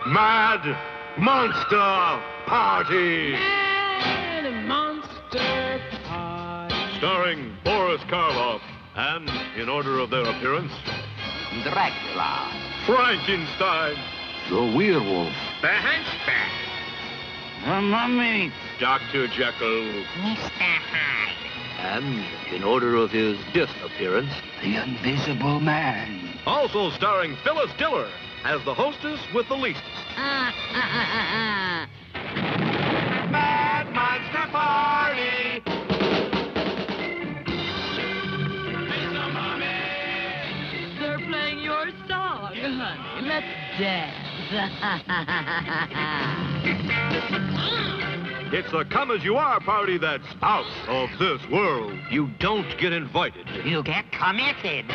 Mad Monster Party! Mad Monster Party. Starring Boris Karloff, and in order of their appearance, Dracula, Frankenstein, the werewolf, the Hunchback, the mummy, Dr. Jekyll, Mr. Hyde. and in order of his disappearance, the Invisible Man. also starring Phyllis Diller as the hostess with the least. Mad Monster Party! They're playing your song, honey. Let's dance. It's a come-as-you-are party that's out of this world. You don't get invited. You get committed.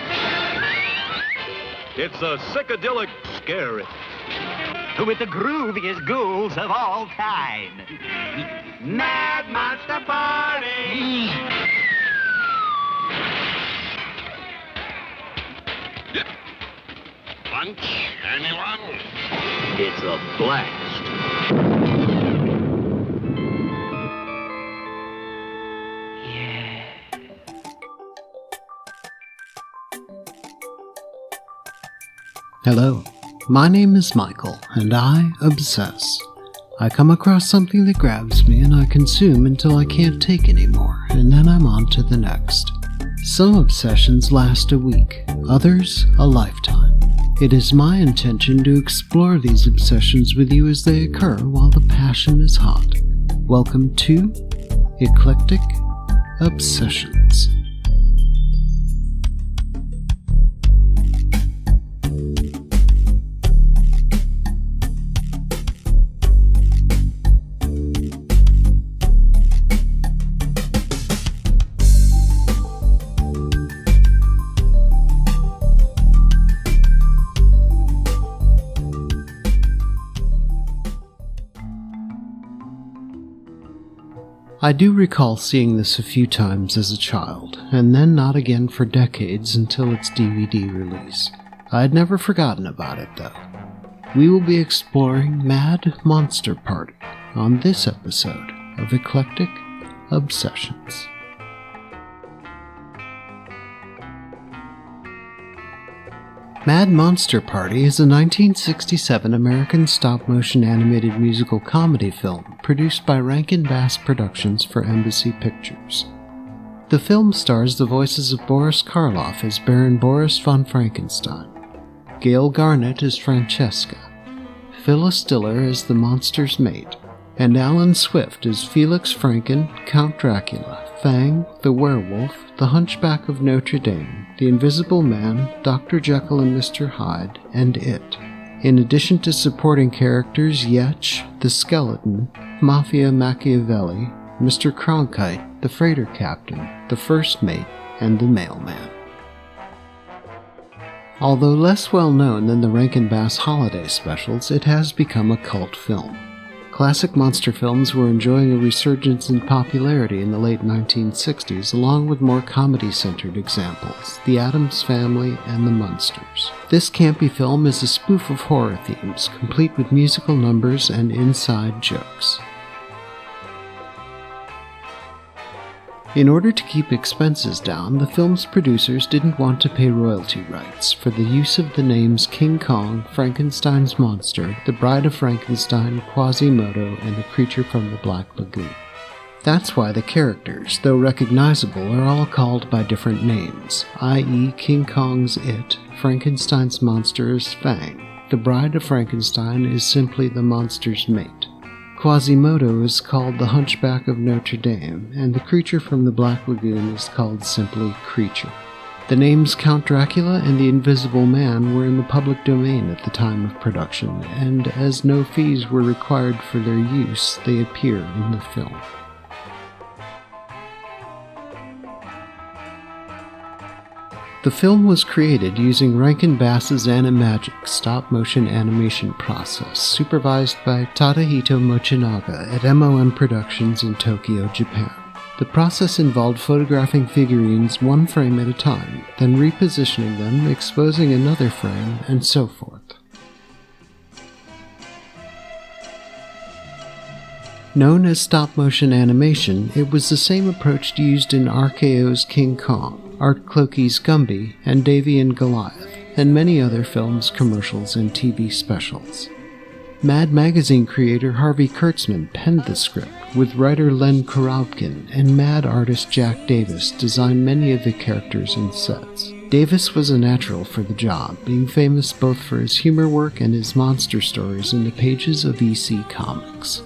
It's a psychedelic scary. With the grooviest ghouls of all time. Mad Monster Party! Lunch, anyone? It's a blast. Hello, my name is Michael, and I obsess. I come across something that grabs me and I consume until I can't take anymore, and then I'm on to the next. Some obsessions last a week, others a lifetime. It is my intention to explore these obsessions with you as they occur while the passion is hot. Welcome to Eclectic Obsessions. I do recall seeing this a few times as a child, and then not again for decades until its DVD release. I had never forgotten about it, though. We will be exploring Mad Monster Party on this episode of Eclectic Obsessions. Mad Monster Party is a 1967 American stop-motion animated musical comedy film produced by Rankin Bass Productions for Embassy Pictures. The film stars the voices of Boris Karloff as Baron Boris von Frankenstein, Gail Garnett as Francesca, Phyllis Diller as the monster's mate, and Alan Swift as Felix Franken, Count Dracula, Fang, the Werewolf, the Hunchback of Notre Dame, the Invisible Man, Dr. Jekyll and Mr. Hyde, and It. In addition to supporting characters Yetch, the Skeleton, Mafia Machiavelli, Mr. Cronkite, the Freighter Captain, the First Mate, and the Mailman. Although less well known than the Rankin Bass holiday specials, it has become a cult film. Classic monster films were enjoying a resurgence in popularity in the late 1960s, along with more comedy-centered examples, The Addams Family and The Munsters. This campy film is a spoof of horror themes, complete with musical numbers and inside jokes. In order to keep expenses down, the film's producers didn't want to pay royalty rights for the use of the names King Kong, Frankenstein's Monster, The Bride of Frankenstein, Quasimodo, and The Creature from the Black Lagoon. That's why the characters, though recognizable, are all called by different names, i.e. King Kong's It, Frankenstein's Monster is Fang, The Bride of Frankenstein is simply the monster's mate. Quasimodo is called the Hunchback of Notre Dame, and the creature from the Black Lagoon is called simply Creature. The names Count Dracula and the Invisible Man were in the public domain at the time of production, and as no fees were required for their use, they appear in the film. The film was created using Rankin Bass's Animagic stop-motion animation process, supervised by Tadahito Mochinaga at MOM Productions in Tokyo, Japan. The process involved photographing figurines one frame at a time, then repositioning them, exposing another frame, and so forth. Known as stop-motion animation, it was the same approach used in RKO's King Kong, Art Clokey's Gumby, and Davy and Goliath, and many other films, commercials, and TV specials. Mad Magazine creator Harvey Kurtzman penned the script, with writer Len Korobkin and Mad artist Jack Davis designed many of the characters and sets. Davis was a natural for the job, being famous both for his humor work and his monster stories in the pages of EC Comics.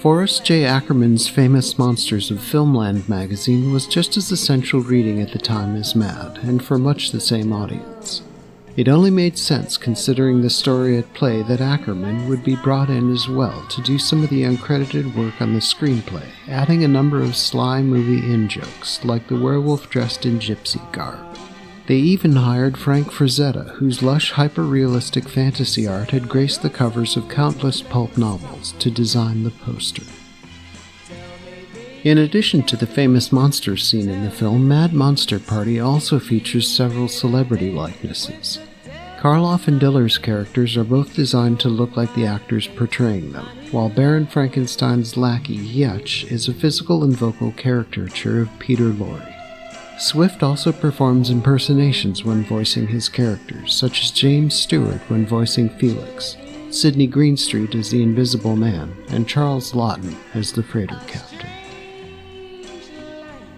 Forrest J. Ackerman's famous Monsters of Filmland magazine was just as essential reading at the time as Mad, and for much the same audience. It only made sense considering the story at play that Ackerman would be brought in as well to do some of the uncredited work on the screenplay, adding a number of sly movie in-jokes, like the werewolf dressed in gypsy garb. They even hired Frank Frazetta, whose lush, hyper-realistic fantasy art had graced the covers of countless pulp novels, to design the poster. In addition to the famous monsters seen in the film, Mad Monster Party also features several celebrity likenesses. Karloff and Diller's characters are both designed to look like the actors portraying them, while Baron Frankenstein's lackey, Yetch, is a physical and vocal caricature of Peter Lorre. Swift also performs impersonations when voicing his characters, such as James Stewart when voicing Felix, Sidney Greenstreet as the Invisible Man, and Charles Laughton as the freighter captain.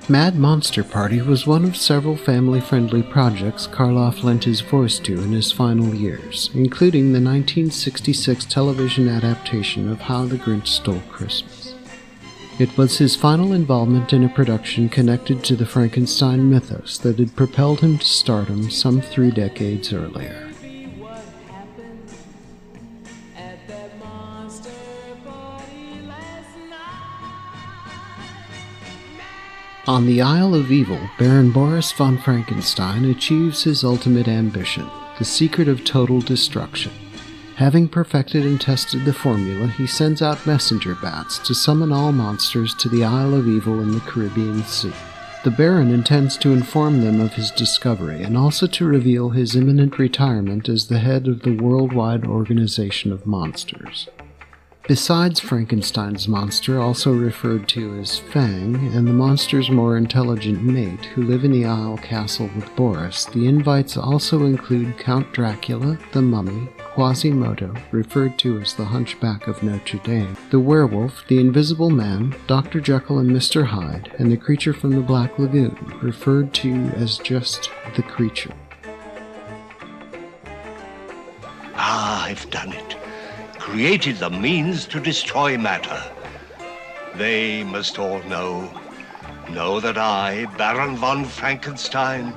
Mad Monster Party was one of several family-friendly projects Karloff lent his voice to in his final years, including the 1966 television adaptation of How the Grinch Stole Christmas. It was his final involvement in a production connected to the Frankenstein mythos that had propelled him to stardom some 3 decades earlier. On the Isle of Evil, Baron Boris von Frankenstein achieves his ultimate ambition, the secret of total destruction. Having perfected and tested the formula, he sends out messenger bats to summon all monsters to the Isle of Evil in the Caribbean Sea. The Baron intends to inform them of his discovery and also to reveal his imminent retirement as the head of the worldwide organization of monsters. Besides Frankenstein's monster, also referred to as Fang, and the monster's more intelligent mate, who live in the Isle Castle with Boris, the invites also include Count Dracula, the Mummy, Quasimodo, referred to as the Hunchback of Notre Dame, the Werewolf, the Invisible Man, Dr. Jekyll and Mr. Hyde, and the creature from the Black Lagoon, referred to as just the Creature. Ah, I've done it. Created the means to destroy matter. They must all know that I, Baron von Frankenstein,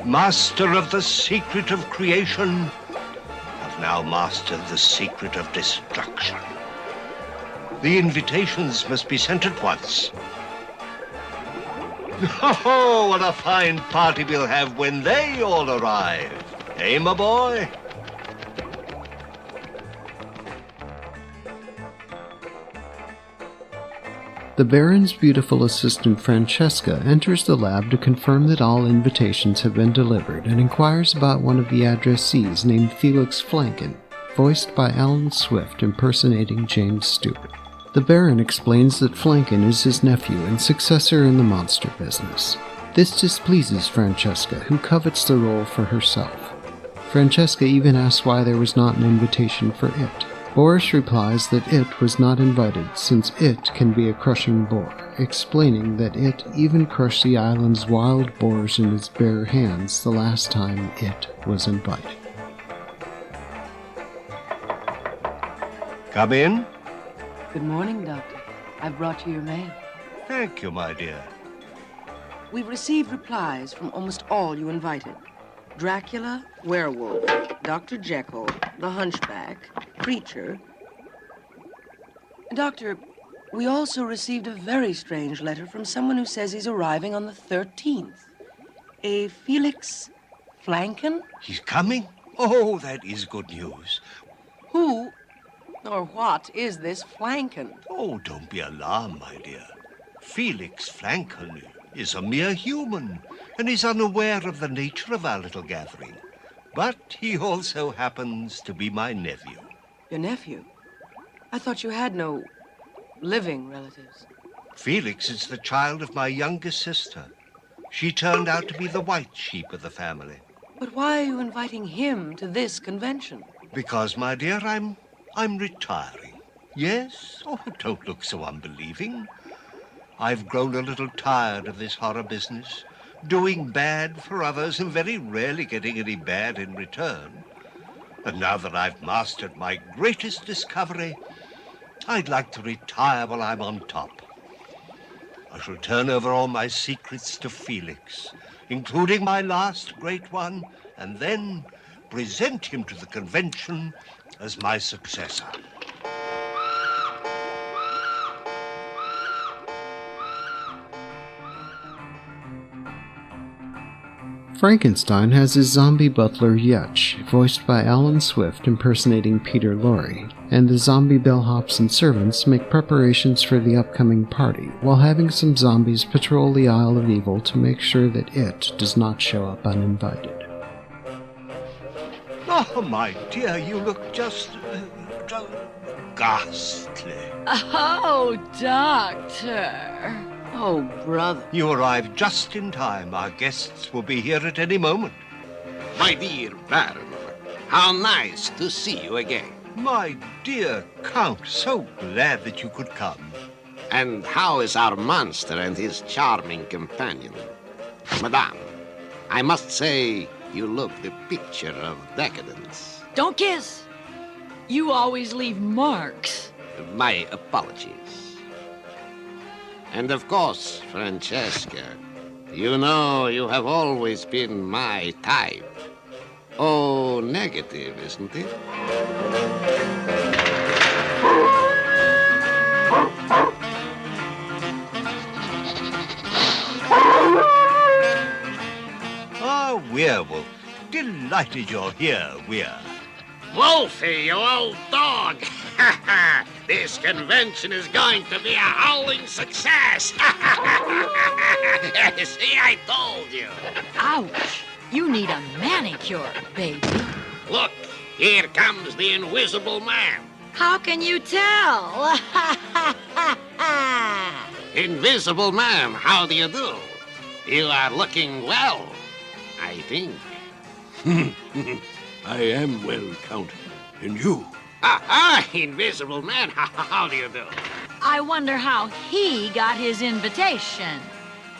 master of the secret of creation, have now mastered the secret of destruction. The invitations must be sent at once. Oh, what a fine party we'll have when they all arrive. Eh, my boy? The Baron's beautiful assistant Francesca enters the lab to confirm that all invitations have been delivered and inquires about one of the addressees named Felix Flanken, voiced by Alan Swift impersonating James Stewart. The Baron explains that Flanken is his nephew and successor in the monster business. This displeases Francesca, who covets the role for herself. Francesca even asks why there was not an invitation for it. Boris replies that it was not invited since it can be a crushing boar, explaining that it even crushed the island's wild boars in its bare hands the last time it was invited. Come in. Good morning, Doctor. I've brought you your mail. Thank you, my dear. We've received replies from almost all you invited. Dracula, Werewolf, Dr. Jekyll, the Hunchback, Creature. Doctor, we also received a very strange letter from someone who says he's arriving on the 13th. A Felix Flanken? He's coming? Oh, that is good news. Who or what is this Flanken? Oh, don't be alarmed, my dear. Felix Flanken is a mere human and is unaware of the nature of our little gathering. But he also happens to be my nephew. Your nephew? I thought you had no living relatives. Felix is the child of my youngest sister. She turned out to be the white sheep of the family. But why are you inviting him to this convention? Because, my dear, I'm retiring. Yes? Oh, don't look so unbelieving. I've grown a little tired of this horror business, doing bad for others and very rarely getting any bad in return. And now that I've mastered my greatest discovery, I'd like to retire while I'm on top. I shall turn over all my secrets to Felix, including my last great one, and then present him to the convention as my successor. Frankenstein has his zombie butler Yutch, voiced by Alan Swift impersonating Peter Lorre, and the zombie bellhops and servants make preparations for the upcoming party, while having some zombies patrol the Isle of Evil to make sure that it does not show up uninvited. Oh, my dear, you look just ghastly. Oh, Doctor. Oh, brother. You arrived just in time. Our guests will be here at any moment. My dear Baron, how nice to see you again. My dear Count, so glad that you could come. And how is our monster and his charming companion? Madame, I must say you look the picture of decadence. Don't kiss. You always leave marks. My apologies. And of course, Francesca, you know you have always been my type. Oh, negative, isn't it? Ah, Werewolf. Delighted you're here, Weir. Wolfie, you old dog! This convention is going to be a howling success! See, I told you. Ouch. You need a manicure, baby. Look, here comes the Invisible Man. How can you tell? Invisible Man, how do you do? You are looking well, I think. I am well, Count. And you? Invisible Man, how do you do? I wonder how he got his invitation.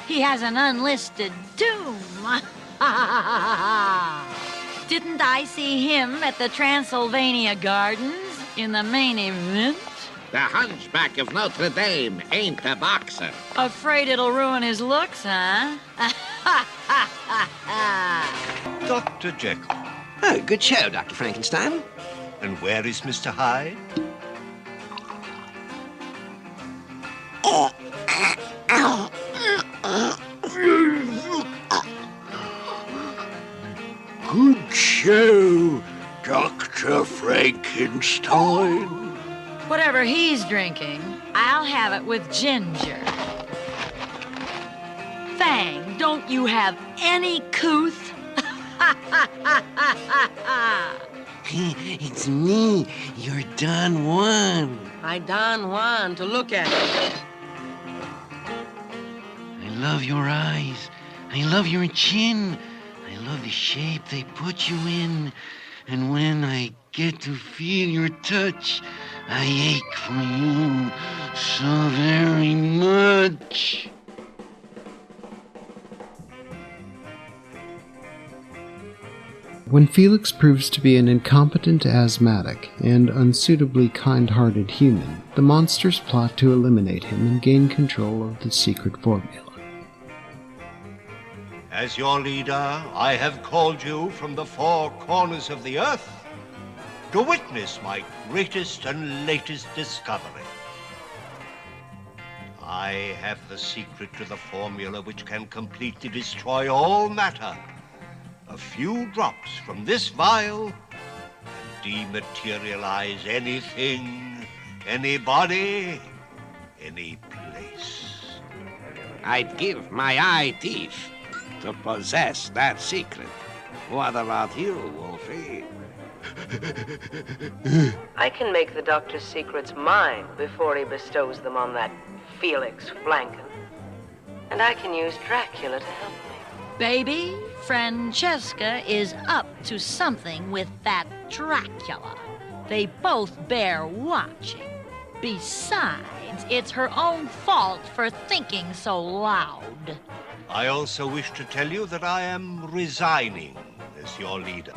He has an unlisted doom. Didn't I see him at the Transylvania Gardens in the main event? The Hunchback of Notre Dame ain't a boxer. Afraid it'll ruin his looks, huh? Dr. Jekyll. Oh, good show, Dr. Frankenstein. And where is Mr. Hyde? Good show, Dr. Frankenstein. Whatever he's drinking, I'll have it with ginger. Fang, don't you have any couth? It's me, your Don Juan. Hi, Don Juan, to look at it. I love your eyes. I love your chin. I love the shape they put you in. And when I get to feel your touch, I ache for you so very much. When Felix proves to be an incompetent asthmatic and unsuitably kind-hearted human, the monsters plot to eliminate him and gain control of the secret formula. As your leader, I have called you from the four corners of the earth to witness my greatest and latest discovery. I have the secret to the formula which can completely destroy all matter. A few drops from this vial and dematerialize anything, anybody, any place. I'd give my eye teeth to possess that secret. What about you, Wolfie? I can make the doctor's secrets mine before he bestows them on that Felix Flanken. And I can use Dracula to help me. Baby, Francesca is up to something with that Dracula. They both bear watching. Besides, it's her own fault for thinking so loud. I also wish to tell you that I am resigning as your leader.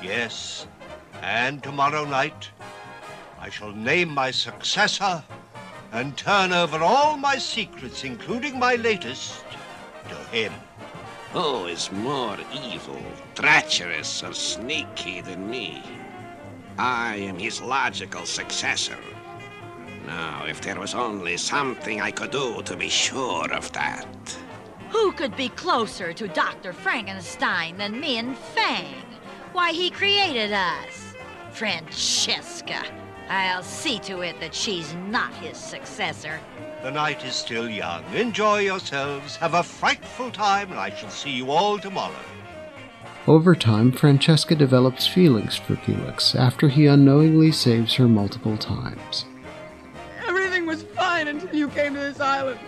Yes, and tomorrow night I shall name my successor and turn over all my secrets, including my latest, to him. Who is more evil, treacherous, or sneaky than me? I am his logical successor. Now, if there was only something I could do to be sure of that. Who could be closer to Dr. Frankenstein than me and Fang? Why, he created us. Francesca. I'll see to it that she's not his successor. The night is still young. Enjoy yourselves. Have a frightful time, and I shall see you all tomorrow. Over time, Francesca develops feelings for Felix after he unknowingly saves her multiple times. Everything was fine until you came to this island.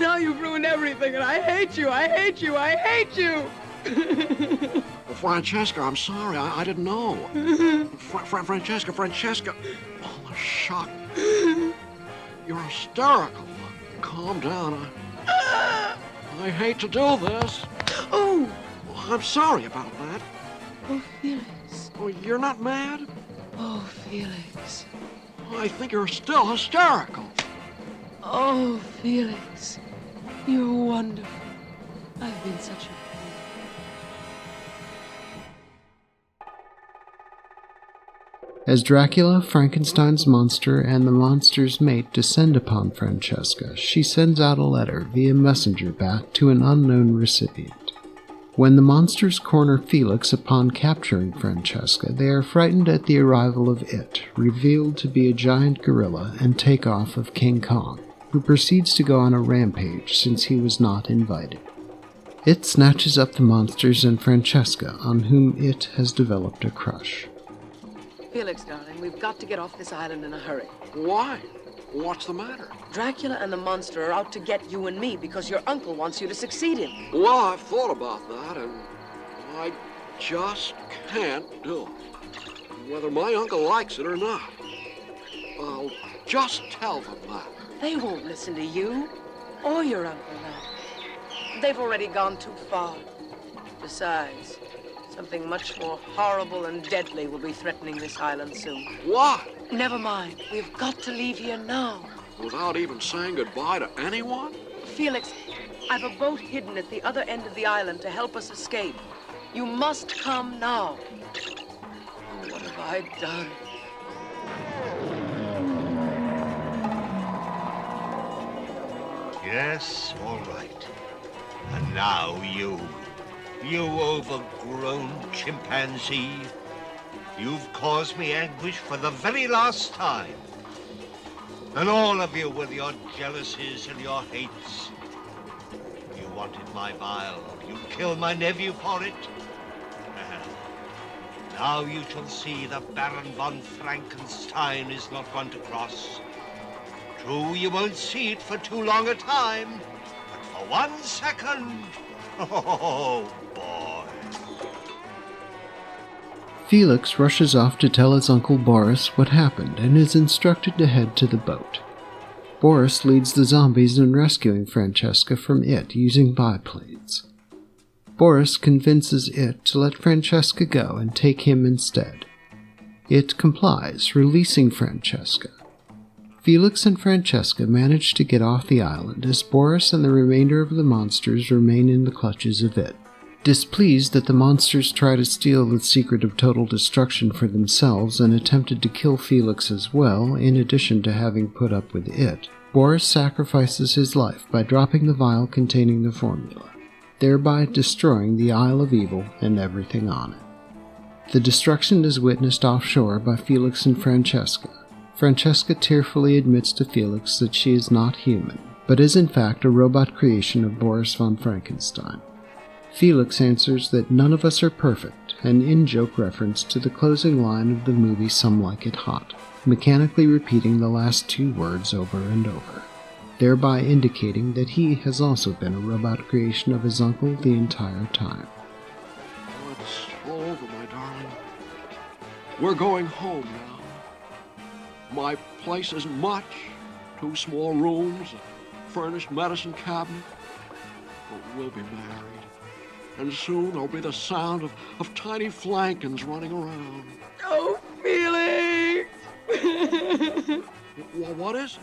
Now you've ruined everything, and I hate you, I hate you, I hate you! Francesca, I'm sorry. I didn't know. Francesca. Oh, the shock. You're hysterical. Calm down. I hate to do this. Oh! I'm sorry about that. Oh, Felix. Oh, you're not mad? Oh, Felix. I think you're still hysterical. Oh, Felix. You're wonderful. I've been such a fool. As Dracula, Frankenstein's monster, and the monster's mate descend upon Francesca, she sends out a letter via messenger bat to an unknown recipient. When the monsters corner Felix upon capturing Francesca, they are frightened at the arrival of It, revealed to be a giant gorilla and takeoff of King Kong, who proceeds to go on a rampage since he was not invited. It snatches up the monsters and Francesca, on whom It has developed a crush. Felix, darling, we've got to get off this island in a hurry. Why? What's the matter? Dracula and the monster are out to get you and me because your uncle wants you to succeed him. Well, I've thought about that, and I just can't do it. Whether my uncle likes it or not. I'll just tell them that. They won't listen to you or your uncle now. They've already gone too far. Besides, something much more horrible and deadly will be threatening this island soon. What? Never mind. We've got to leave here now. Without even saying goodbye to anyone? Felix, I've a boat hidden at the other end of the island to help us escape. You must come now. Oh, what have I done? Yes, all right. And now you overgrown chimpanzee. You've caused me anguish for the very last time. And all of you with your jealousies and your hates. You wanted my vial. You killed my nephew for it. Now you shall see that Baron von Frankenstein is not one to cross. True, you won't see it for too long a time, but for 1 second. Oh, boy. Felix rushes off to tell his uncle Boris what happened and is instructed to head to the boat. Boris leads the zombies in rescuing Francesca from It using biplanes. Boris convinces It to let Francesca go and take him instead. It complies, releasing Francesca. Felix and Francesca manage to get off the island as Boris and the remainder of the monsters remain in the clutches of It. Displeased that the monsters try to steal the secret of total destruction for themselves and attempted to kill Felix as well, in addition to having put up with It, Boris sacrifices his life by dropping the vial containing the formula, thereby destroying the Isle of Evil and everything on it. The destruction is witnessed offshore by Felix and Francesca. Francesca tearfully admits to Felix that she is not human, but is in fact a robot creation of Boris von Frankenstein. Felix answers that none of us are perfect, an in-joke reference to the closing line of the movie Some Like It Hot, mechanically repeating the last two words over and over, thereby indicating that he has also been a robot creation of his uncle the entire time. Oh, it's all over, my darling. We're going home now. My place isn't much. 2 small rooms, a furnished medicine cabinet. But we'll be married. And soon there'll be the sound of tiny flankins running around. Oh, Felix! What is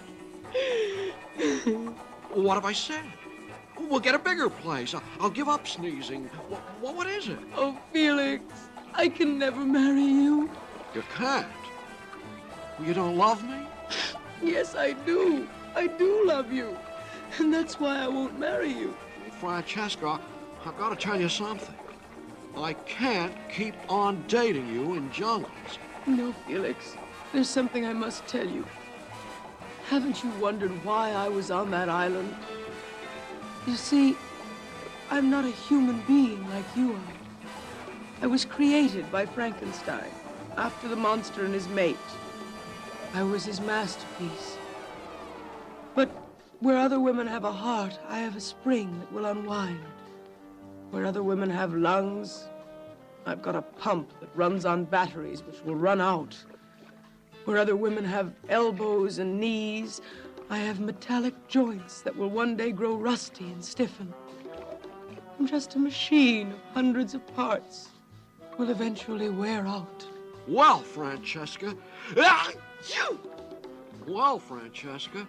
it? What have I said? We'll get a bigger place. I'll give up sneezing. What is it? Oh, Felix, I can never marry you. You can't. You don't love me? Yes, I do. I do love you. And that's why I won't marry you. Francesca, I've got to tell you something. I can't keep on dating you in jungles. No, Felix. There's something I must tell you. Haven't you wondered why I was on that island? You see, I'm not a human being like you are. I was created by Frankenstein, after the monster and his mate. I was his masterpiece. But where other women have a heart, I have a spring that will unwind. Where other women have lungs, I've got a pump that runs on batteries which will run out. Where other women have elbows and knees, I have metallic joints that will one day grow rusty and stiffen. I'm just a machine of hundreds of parts. Will eventually wear out. Well, Francesca, well, Francesca,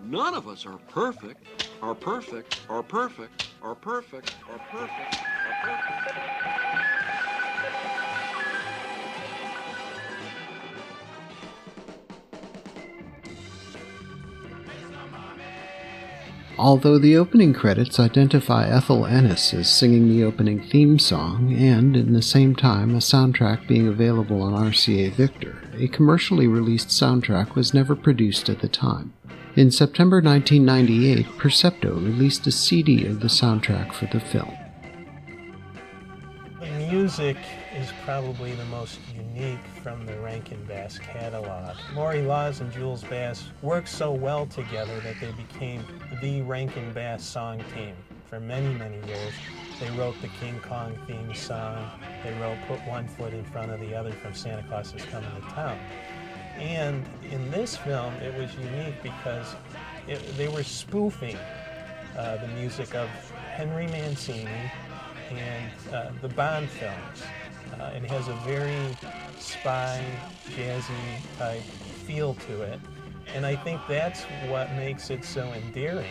none of us are perfect, are perfect, are perfect, are perfect, are perfect, are perfect. Although the opening credits identify Ethel Ennis as singing the opening theme song, and, in the same time, a soundtrack being available on RCA Victor, a commercially released soundtrack was never produced at the time. In September 1998, Percepto released a CD of the soundtrack for the film. The music is probably the most unique from the Rankin Bass catalog. Maury Laws and Jules Bass worked so well together that they became the Rankin Bass song team. For many, many years, they wrote the King Kong theme song. They wrote Put One Foot in Front of the Other from Santa Claus Is Coming to Town. And in this film, it was unique because they were spoofing the music of Henry Mancini and the Bond films. It has a very spy, jazzy type feel to it. And I think that's what makes it so endearing.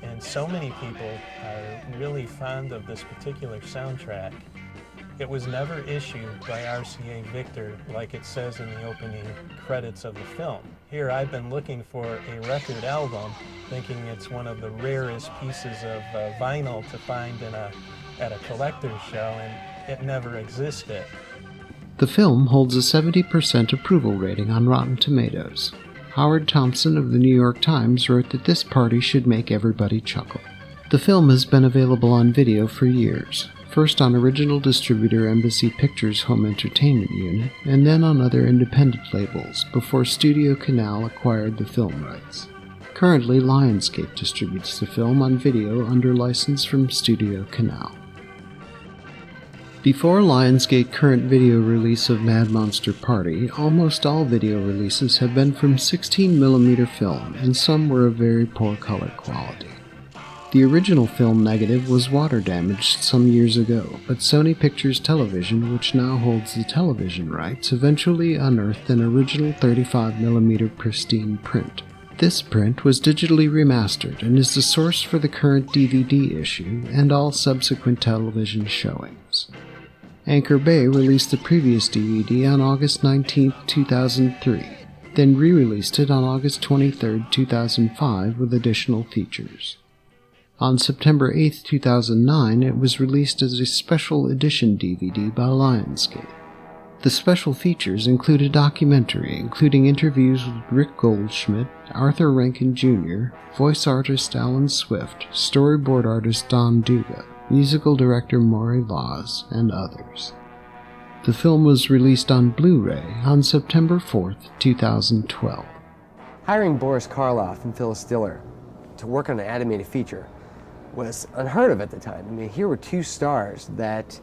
And so many people are really fond of this particular soundtrack. It was never issued by RCA Victor like it says in the opening credits of the film. Here I've been looking for a record album, thinking it's one of the rarest pieces of vinyl to find at a collector's show, and it never existed. The film holds a 70% approval rating on Rotten Tomatoes. Howard Thompson of the New York Times wrote that this party should make everybody chuckle. The film has been available on video for years, first on original distributor Embassy Pictures' home entertainment unit, and then on other independent labels before Studio Canal acquired the film rights. Currently, Lionsgate distributes the film on video under license from Studio Canal. Before Lionsgate's current video release of Mad Monster Party, almost all video releases have been from 16mm film, and some were of very poor color quality. The original film negative was water damaged some years ago, but Sony Pictures Television, which now holds the television rights, eventually unearthed an original 35mm pristine print. This print was digitally remastered and is the source for the current DVD issue and all subsequent television showings. Anchor Bay released the previous DVD on August 19, 2003, then re-released it on August 23, 2005 with additional features. On September 8, 2009, it was released as a special edition DVD by Lionsgate. The special features include a documentary including interviews with Rick Goldschmidt, Arthur Rankin Jr., voice artist Alan Swift, storyboard artist Don Duga, musical director Maury Laws, and others. The film was released on Blu-ray on September 4th, 2012. Hiring Boris Karloff and Phyllis Diller to work on an animated feature was unheard of at the time. I mean, here were two stars that,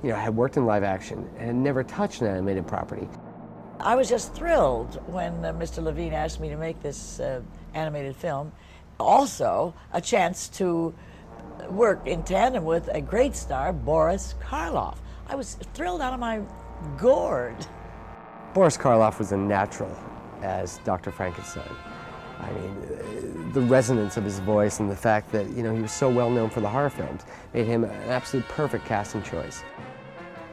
had worked in live action and had never touched an animated property. I was just thrilled when Mr. Levine asked me to make this animated film. Also, a chance to work in tandem with a great star, Boris Karloff. I was thrilled out of my gourd. Boris Karloff was a natural as Dr. Frankenstein. I mean, the resonance of his voice and the fact that, he was so well known for the horror films made him an absolute perfect casting choice.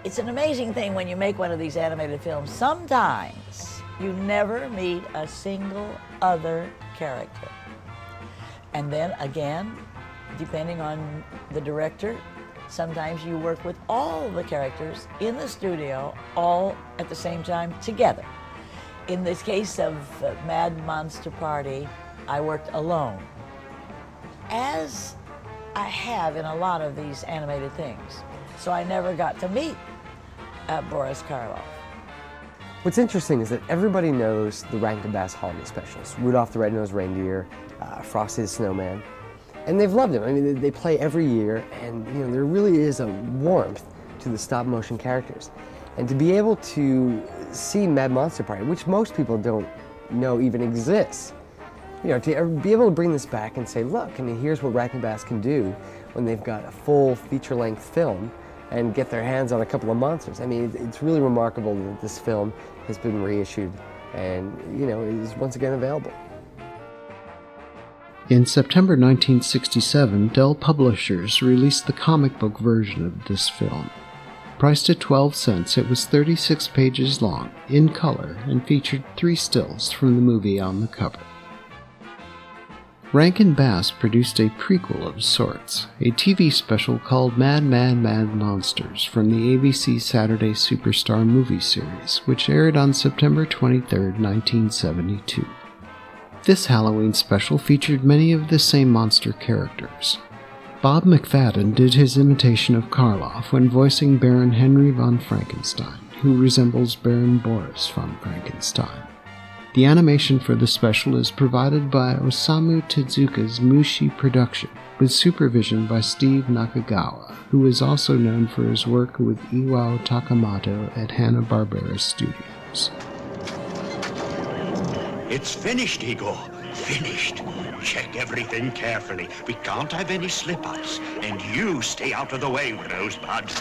It's an amazing thing when you make one of these animated films. Sometimes you never meet a single other character. And then again, depending on the director, sometimes you work with all the characters in the studio all at the same time together. In this case of Mad Monster Party, I worked alone, as I have in a lot of these animated things. So I never got to meet Boris Karloff. What's interesting is that everybody knows the Rankin Bass holiday specials, Rudolph the Red-Nosed Reindeer, Frosty the Snowman, and they've loved them. I mean, they play every year, and there really is a warmth to the stop-motion characters. And to be able to see Mad Monster Party, which most people don't know even exists, to be able to bring this back and say, look, here's what Rankin Bass can do when they've got a full feature-length film and get their hands on a couple of monsters. I mean, it's really remarkable that this film has been reissued and, is once again available. In September 1967, Dell Publishers released the comic book version of this film. Priced at 12 cents, it was 36 pages long, in color, and featured 3 stills from the movie on the cover. Rankin Bass produced a prequel of sorts, a TV special called Mad, Mad, Mad Monsters from the ABC Saturday Superstar movie series, which aired on September 23, 1972. This Halloween special featured many of the same monster characters. Bob McFadden did his imitation of Karloff when voicing Baron Henry von Frankenstein, who resembles Baron Boris von Frankenstein. The animation for the special is provided by Osamu Tezuka's Mushi Production, with supervision by Steve Nakagawa, who is also known for his work with Iwao Takamoto at Hanna-Barbera Studios. It's finished, Igor. Finished. Check everything carefully. We can't have any slip-ups. And you stay out of the way, Rosebud.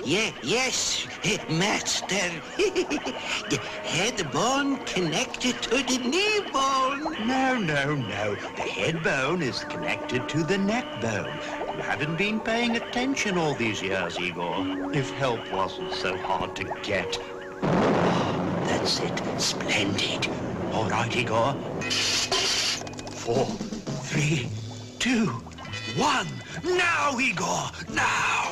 Yes, Master. The head bone connected to the knee bone. No. The head bone is connected to the neck bone. You haven't been paying attention all these years, Igor. If help wasn't so hard to get. That's it. Splendid. All right, Igor. 4, 3, 2, 1. Now, Igor! Now!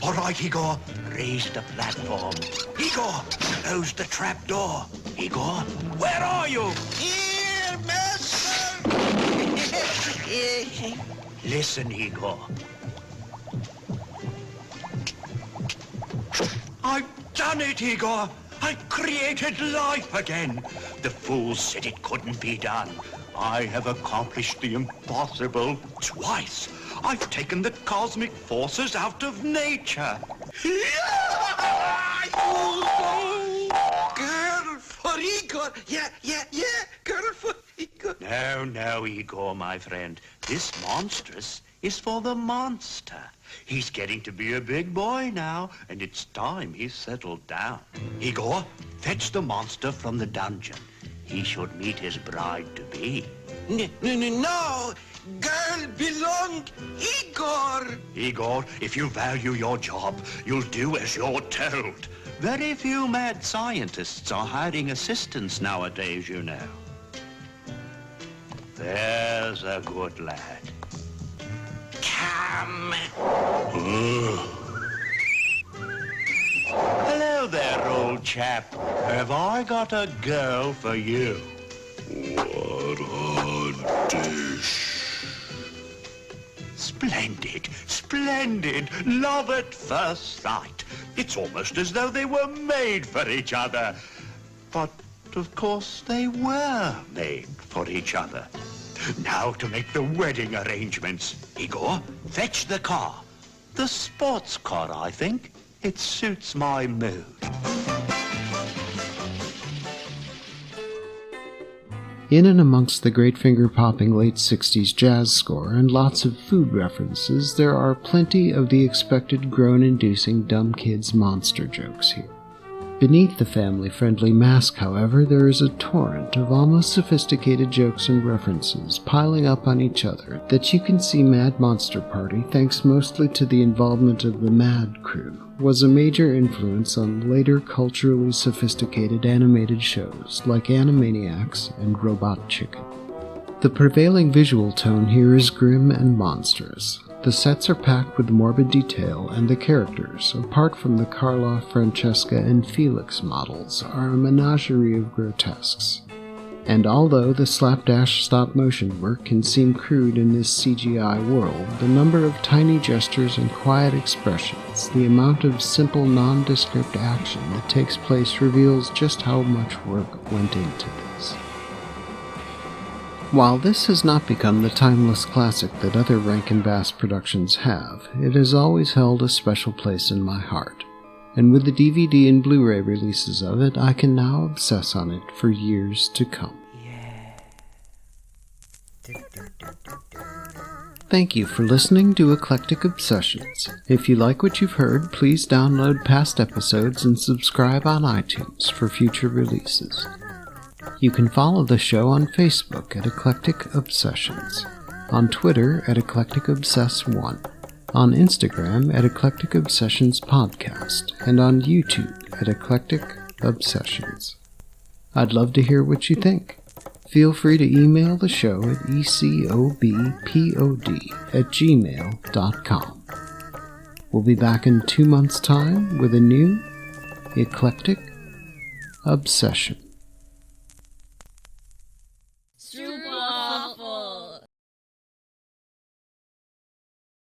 All right, Igor. Raise the platform. Igor, close the trap door. Igor, where are you? Here, Master. Listen, Igor. I've done it, Igor. I created life again. The fools said it couldn't be done. I have accomplished the impossible twice. I've taken the cosmic forces out of nature. Girl for Igor. Yeah. Girl for Igor. No, Igor, my friend. This monstrous is for the monster. He's getting to be a big boy now, and it's time he settled down. Igor, fetch the monster from the dungeon. He should meet his bride-to-be. No! Girl belonged Igor! Igor, if you value your job, you'll do as you're told. Very few mad scientists are hiring assistants nowadays, you know. There's a good lad. Come. Hello there, old chap. Have I got a girl for you? What a dish. Splendid, splendid. Love at first sight. It's almost as though they were made for each other. But, of course, they were made for each other. Now to make the wedding arrangements. Igor, fetch the car. The sports car, I think. It suits my mood. In and amongst the great finger-popping late 60s jazz score and lots of food references, there are plenty of the expected groan-inducing dumb kids monster jokes here. Beneath the family-friendly mask, however, there is a torrent of almost sophisticated jokes and references piling up on each other that you can see Mad Monster Party, thanks mostly to the involvement of the Mad crew, was a major influence on later culturally sophisticated animated shows like Animaniacs and Robot Chicken. The prevailing visual tone here is grim and monstrous. The sets are packed with morbid detail, and the characters, apart from the Karloff, Francesca, and Felix models, are a menagerie of grotesques. And although the slapdash stop-motion work can seem crude in this CGI world, the number of tiny gestures and quiet expressions, the amount of simple, nondescript action that takes place reveals just how much work went into this. While this has not become the timeless classic that other Rankin Bass productions have, it has always held a special place in my heart. And with the DVD and Blu-ray releases of it, I can now obsess on it for years to come. Thank you for listening to Eclectic Obsessions. If you like what you've heard, please download past episodes and subscribe on iTunes for future releases. You can follow the show on Facebook at Eclectic Obsessions, on Twitter at Eclectic Obsess1, on Instagram at Eclectic Obsessions Podcast, and on YouTube at Eclectic Obsessions. I'd love to hear what you think. Feel free to email the show at ecobpod@gmail.com. We'll be back in 2 months' time with a new Eclectic Obsession.